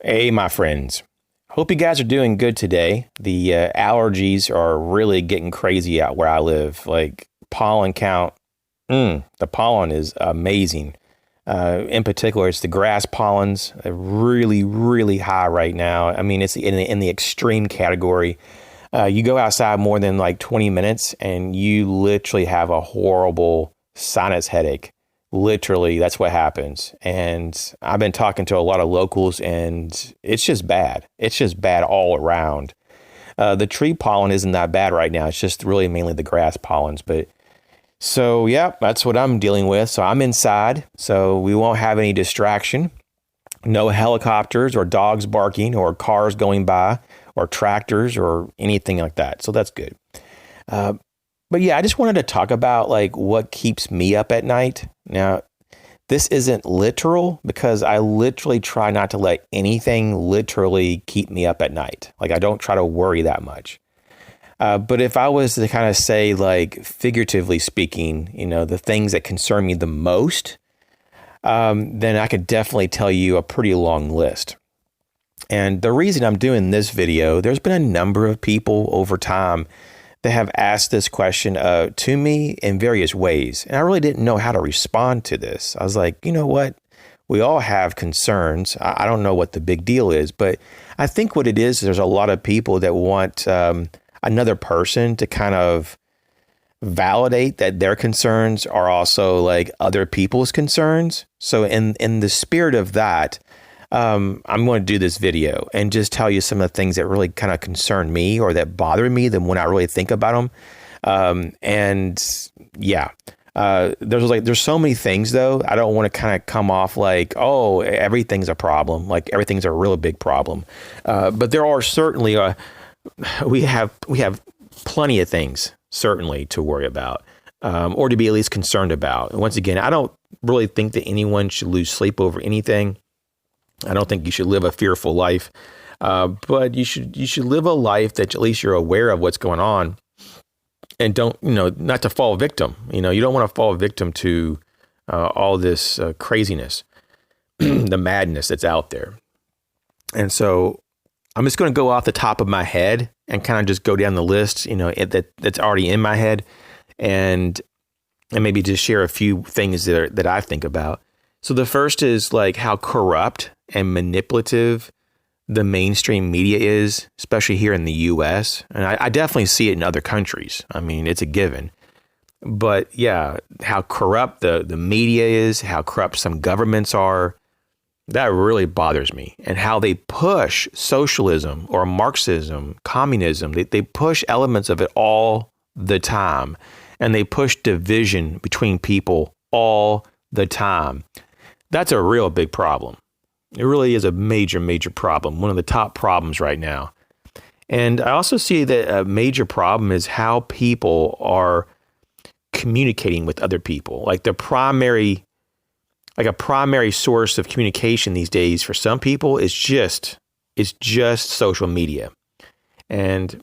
Hey, my friends. Hope you guys are doing good today. The allergies are really getting crazy out where I live. Like pollen count, the pollen is amazing. In particular, it's the grass pollens, really, really high right now. I mean, it's in the extreme category. You go outside more than like 20 minutes and you literally have a horrible sinus headache. Literally, that's what happens. And I've been talking to a lot of locals, and it's just bad. It's just bad all around. The tree pollen isn't that bad right now. It's just really mainly the grass pollens. But so, yeah, that's what I'm dealing with. So I'm inside, so we won't have any distraction. No helicopters or dogs barking or cars going by or tractors or anything like that. So that's good. But yeah, I just wanted to talk about like what keeps me up at night. Now, this isn't literal because I literally try not to let anything literally keep me up at night. Like I don't try to worry that much. But if I was to kind of say like figuratively speaking, the things that concern me the most, then I could definitely tell you a pretty long list. And the reason I'm doing this video, there's been a number of people over time that have asked this question to me in various ways. And I really didn't know how to respond to this. I was like, you know what? We all have concerns. I don't know what the big deal is, but I think what it is, there's a lot of people that want another person to kind of validate that their concerns are also like other people's concerns. So in the spirit of that, I'm going to do this video and just tell you some of the things that really kind of concern me or that bother me than when I really think about them. There's so many things though. I don't want to kind of come off like, oh, everything's a problem. Like everything's a really big problem. But there are certainly, we have plenty of things certainly to worry about, or to be at least concerned about. And once again, I don't really think that anyone should lose sleep over anything. I don't think you should live a fearful life, but you should live a life that at least you're aware of what's going on, and don't not to fall victim. You don't want to fall victim to all this craziness, the madness that's out there. And so I'm just going to go off the top of my head and kind of just go down the list, that's already in my head, and maybe just share a few things that I think about. So the first is like how corrupt and manipulative the mainstream media is, especially here in the US. And I definitely see it in other countries. I mean, it's a given. But yeah, how corrupt the media is, how corrupt some governments are, that really bothers me. And how they push socialism or Marxism, communism, they push elements of it all the time. And they push division between people all the time. That's a real big problem. It really is a major, major problem. One of the top problems right now. And I also see that a major problem is how people are communicating with other people. Like a primary source of communication these days for some people is just social media. And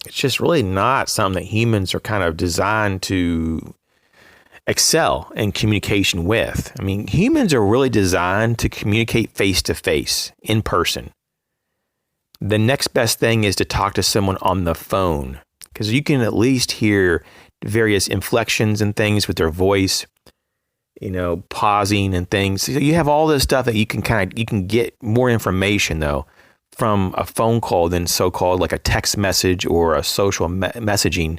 it's just really not something that humans are kind of designed to excel in communication with. I mean, humans are really designed to communicate face to face, in person. The next best thing is to talk to someone on the phone, because you can at least hear various inflections and things with their voice, pausing and things. So you have all this stuff that you can get more information though from a phone call than so-called like a text message or a social messaging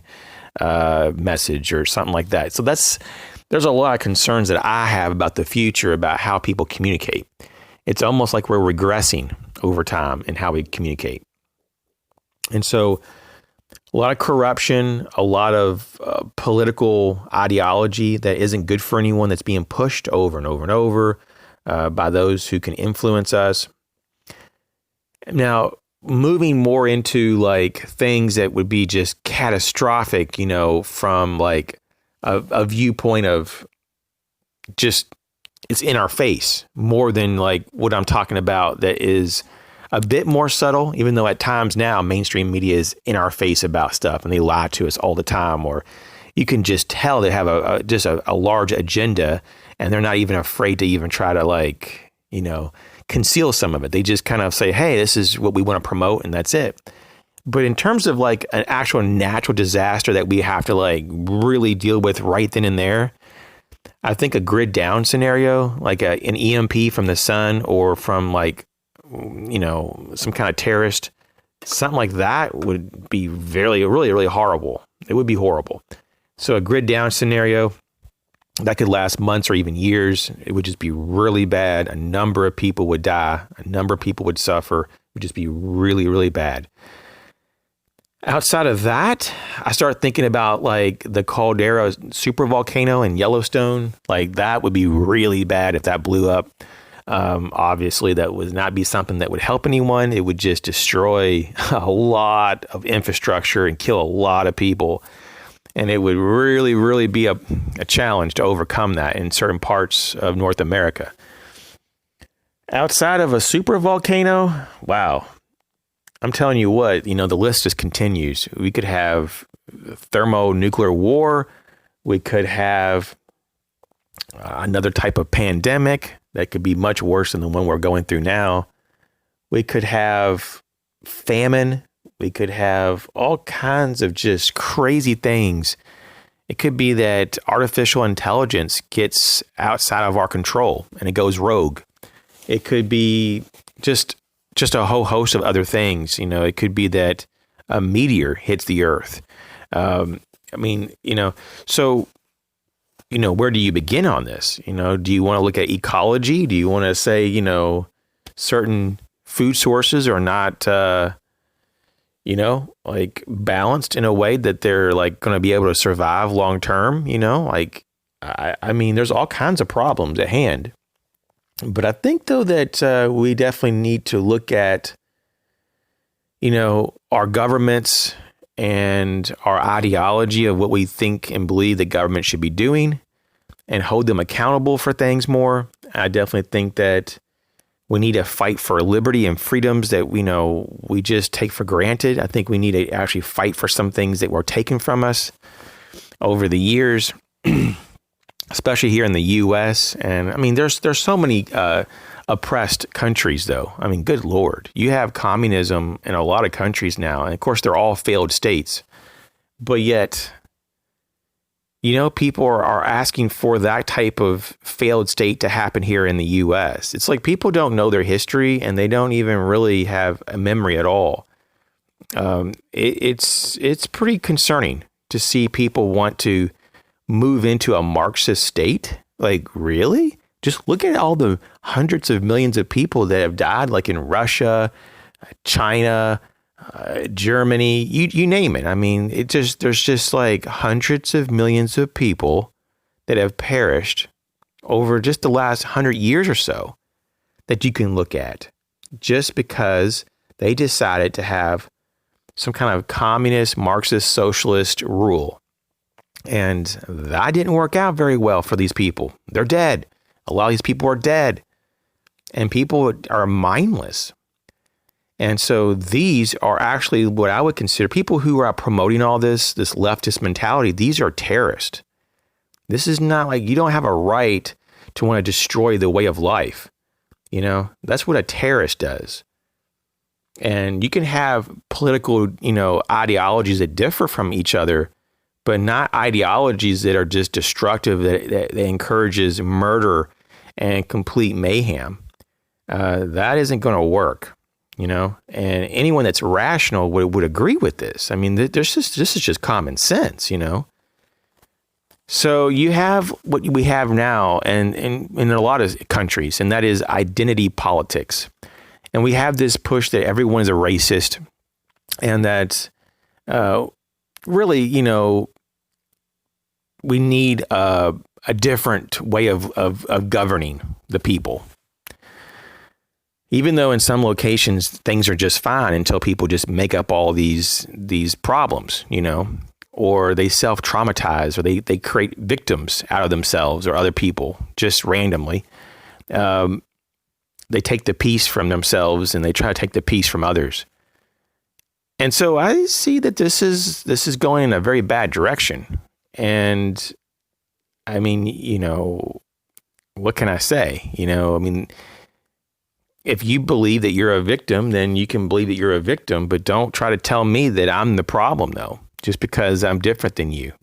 message or something like that. So there's a lot of concerns that I have about the future, about how people communicate. It's almost like we're regressing over time in how we communicate. And so a lot of corruption, a lot of political ideology that isn't good for anyone, that's being pushed over and over and over by those who can influence us. Now, moving more into like things that would be just catastrophic, from like a viewpoint of just it's in our face more than like what I'm talking about that is a bit more subtle, even though at times now mainstream media is in our face about stuff and they lie to us all the time, or you can just tell they have a large agenda and they're not even afraid to even try to conceal some of it. They just kind of say, hey, this is what we want to promote, and that's it. But in terms of like an actual natural disaster that we have to like really deal with right then and there, I think a grid down scenario, like an EMP from the sun or from like, some kind of terrorist, something like that would be really, really, really horrible. It would be horrible. So a grid down scenario that could last months or even years. It would just be really bad. A number of people would die. A number of people would suffer. It would just be really, really bad. Outside of that, I start thinking about like the Caldera supervolcano in Yellowstone. Like that would be really bad if that blew up. Obviously, that would not be something that would help anyone. It would just destroy a lot of infrastructure and kill a lot of people. And it would really, really be a challenge to overcome that in certain parts of North America. Outside of a supervolcano, wow. I'm telling you what, the list just continues. We could have thermonuclear war. We could have another type of pandemic that could be much worse than the one we're going through now. We could have famine. We could have all kinds of just crazy things. It could be that artificial intelligence gets outside of our control and it goes rogue. It could be just a whole host of other things. It could be that a meteor hits the earth. So, where do you begin on this? Do you want to look at ecology? Do you want to say, certain food sources are not, like balanced in a way that they're like going to be able to survive long term? There's all kinds of problems at hand. But I think, though, that we definitely need to look at, our governments and our ideology of what we think and believe the government should be doing and hold them accountable for things more. I definitely think that we need to fight for liberty and freedoms that, we just take for granted. I think we need to actually fight for some things that were taken from us over the years. Especially here in the U.S. And there's so many oppressed countries, though. Good Lord, you have communism in a lot of countries now. And of course, they're all failed states. But yet, people are asking for that type of failed state to happen here in the U.S. It's like people don't know their history and they don't even really have a memory at all. It's pretty concerning to see people want to move into a Marxist state. Like, really? Just look at all the hundreds of millions of people that have died, like in Russia, China, Germany, you name it. There's just like hundreds of millions of people that have perished over just the last 100 years or so that you can look at just because they decided to have some kind of communist, Marxist, socialist rule. And that didn't work out very well for these people. They're dead. A lot of these people are dead. And people are mindless. And so these are actually what I would consider people who are promoting all this leftist mentality. These are terrorists. This is not like you don't have a right to want to destroy the way of life. That's what a terrorist does. And you can have political, ideologies that differ from each other, but not ideologies that are just destructive, that encourages murder and complete mayhem. That isn't going to work, and anyone that's rational would agree with this. This is just common sense, So you have what we have now and in a lot of countries, and that is identity politics. And we have this push that everyone is a racist and that really, we need a different way of governing the people. Even though in some locations things are just fine until people just make up all these problems, or they self-traumatize, or they create victims out of themselves or other people just randomly. They take the peace from themselves and they try to take the peace from others. And so I see that this is going in a very bad direction. And what can I say? if you believe that you're a victim, then you can believe that you're a victim, but don't try to tell me that I'm the problem, though, just because I'm different than you.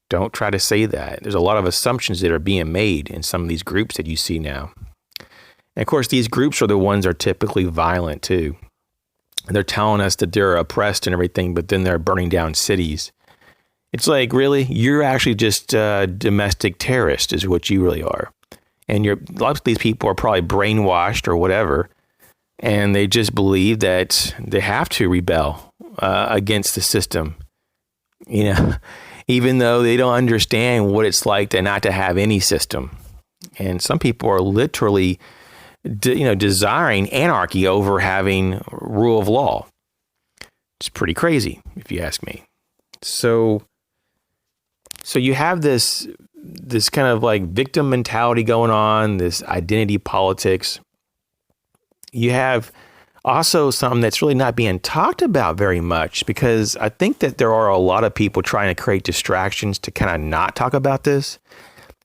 Don't try to say that. There's a lot of assumptions that are being made in some of these groups that you see now. And of course, these groups are the ones that are typically violent, too. And they're telling us that they're oppressed and everything, but then they're burning down cities. It's like, really? You're actually just a domestic terrorist is what you really are. And a lot of these people are probably brainwashed or whatever, and they just believe that they have to rebel against the system, even though they don't understand what it's like to not to have any system. And some people are literally, desiring anarchy over having rule of law. It's pretty crazy, if you ask me. So you have this kind of like victim mentality going on, this identity politics. You have also something that's really not being talked about very much, because I think that there are a lot of people trying to create distractions to kind of not talk about this,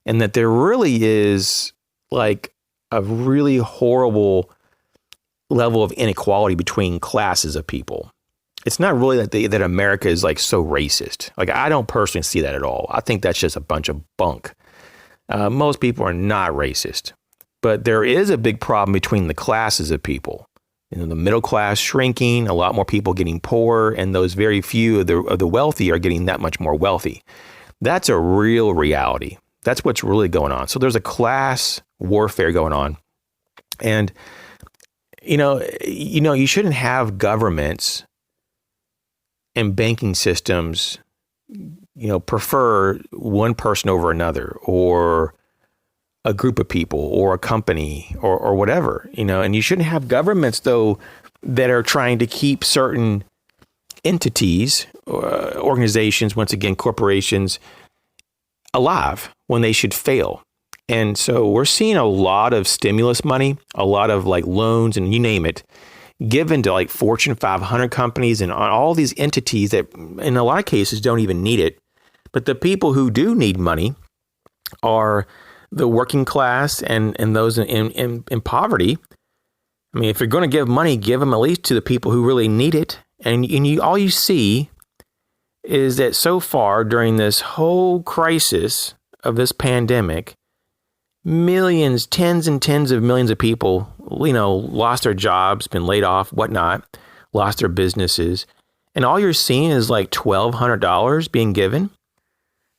and that there really is like a really horrible level of inequality between classes of people. It's not really that America is like so racist. Like, I don't personally see that at all. I think that's just a bunch of bunk. Most people are not racist, but there is a big problem between the classes of people. The middle class shrinking, a lot more people getting poorer, and those very few of the wealthy are getting that much more wealthy. That's a real reality. That's what's really going on. So there's a class warfare going on, and you shouldn't have governments and banking systems, prefer one person over another, or a group of people, or a company, or whatever, and you shouldn't have governments, though, that are trying to keep certain entities, organizations, once again, corporations, alive when they should fail. And so we're seeing a lot of stimulus money, a lot of like loans, and you name it, given to like Fortune 500 companies and all these entities that in a lot of cases don't even need it. But the people who do need money are the working class and those in poverty. I mean, if you're going to give money, give them at least to the people who really need it. And all you see is that so far during this whole crisis of this pandemic, millions, tens and tens of millions of people, lost their jobs, been laid off, whatnot, lost their businesses. And all you're seeing is like $1,200 being given.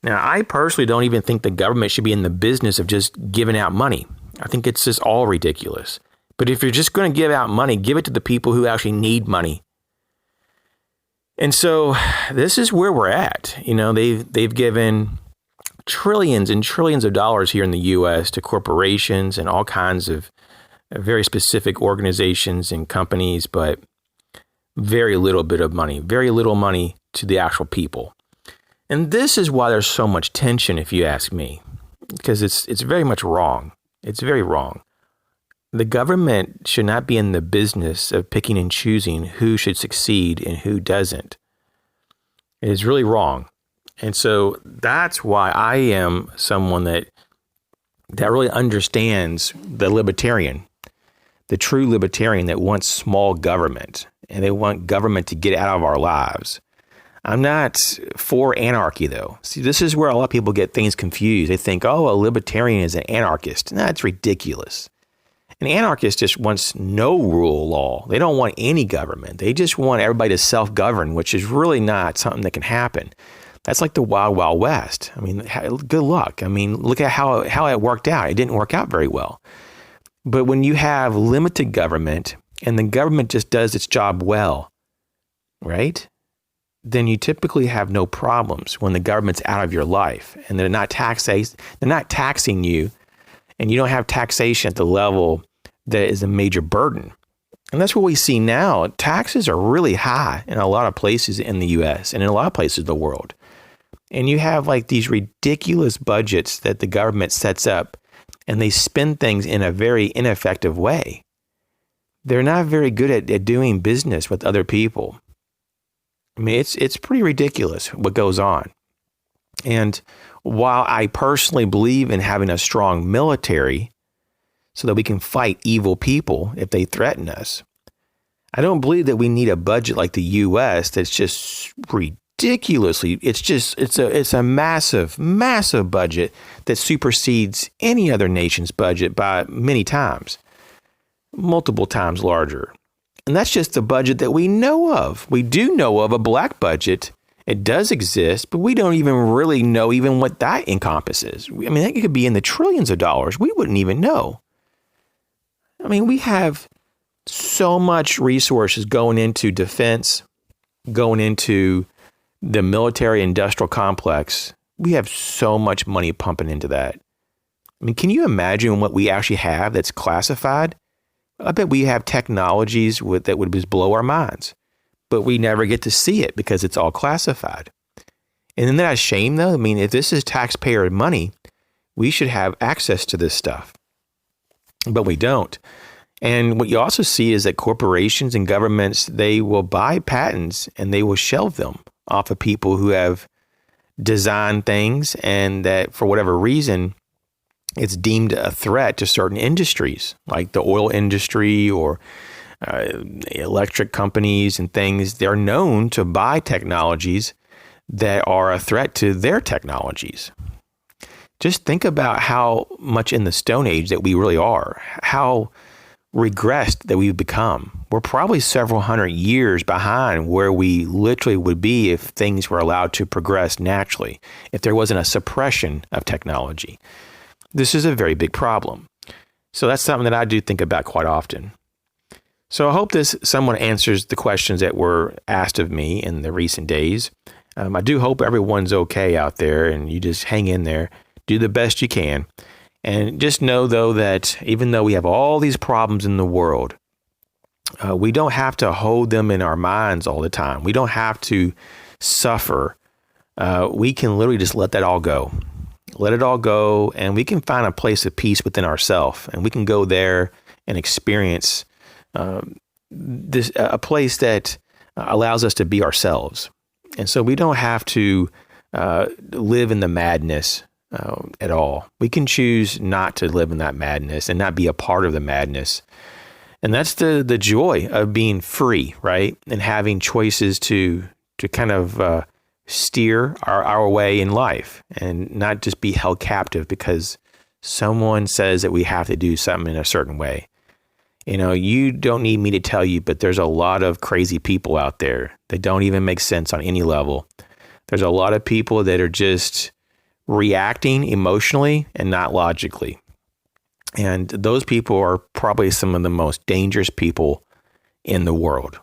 Now, I personally don't even think the government should be in the business of just giving out money. I think it's just all ridiculous. But if you're just going to give out money, give it to the people who actually need money. And so this is where we're at. They've given trillions and trillions of dollars here in the U.S. to corporations and all kinds of very specific organizations and companies, but very little money to the actual people. And this is why there's so much tension, if you ask me, because it's very much wrong. It's very wrong. The government should not be in the business of picking and choosing who should succeed and who doesn't. It is really wrong. And so that's why I am someone that really understands the libertarian, the true libertarian that wants small government, and they want government to get out of our lives. I'm not for anarchy, though. See, this is where a lot of people get things confused. They think, a libertarian is an anarchist. That's ridiculous. An anarchist just wants no rule of law. They don't want any government. They just want everybody to self-govern, which is really not something that can happen. That's like the Wild Wild West. I mean, good luck. I mean, look at how it worked out. It didn't work out very well. But when you have limited government and the government just does its job well, right? Then you typically have no problems when the government's out of your life and they're not taxing you, and you don't have taxation at the level that is a major burden. And that's what we see now. Taxes are really high in a lot of places in the US and in a lot of places in the world. And you have like these ridiculous budgets that the government sets up, and they spend things in a very ineffective way. They're not very good at doing business with other people. I mean, it's pretty ridiculous what goes on. And while I personally believe in having a strong military so that we can fight evil people if they threaten us. I don't believe that we need a budget like the U.S. that's just ridiculously, it's a massive, massive budget that supersedes any other nation's budget by many times, multiple times larger. And that's just the budget that we know of. We do know of a black budget. It does exist, but we don't even really know even what that encompasses. I mean, that could be in the trillions of dollars. We wouldn't even know. I mean, we have so much resources going into defense, going into the military industrial complex. We have so much money pumping into that. I mean, can you imagine what we actually have that's classified? I bet we have technologies that would just blow our minds, but we never get to see it because it's all classified. And isn't that a shame, though? I mean, if this is taxpayer money, we should have access to this stuff, but we don't. And what you also see is that corporations and governments, they will buy patents and they will shelve them off of people who have designed things, and that for whatever reason, it's deemed a threat to certain industries like the oil industry or electric companies and things. They're known to buy technologies that are a threat to their technologies. Just think about how much in the Stone Age that we really are, how regressed that we've become. We're probably several hundred years behind where we literally would be if things were allowed to progress naturally, if there wasn't a suppression of technology. This is a very big problem. So that's something that I do think about quite often. So I hope this somewhat answers the questions that were asked of me in the recent days. I do hope everyone's okay out there and you just hang in there, do the best you can. And just know, though, that even though we have all these problems in the world, we don't have to hold them in our minds all the time. We don't have to suffer. We can literally just let that all go. Let it all go, and we can find a place of peace within ourselves, and we can go there and experience a place that allows us to be ourselves. And so we don't have to live in the madness at all. We can choose not to live in that madness and not be a part of the madness. And that's the joy of being free, right? And having choices to kind of steer our way in life and not just be held captive because someone says that we have to do something in a certain way. You know, you don't need me to tell you, but there's a lot of crazy people out there that don't even make sense on any level. There's a lot of people that are just reacting emotionally and not logically. And those people are probably some of the most dangerous people in the world.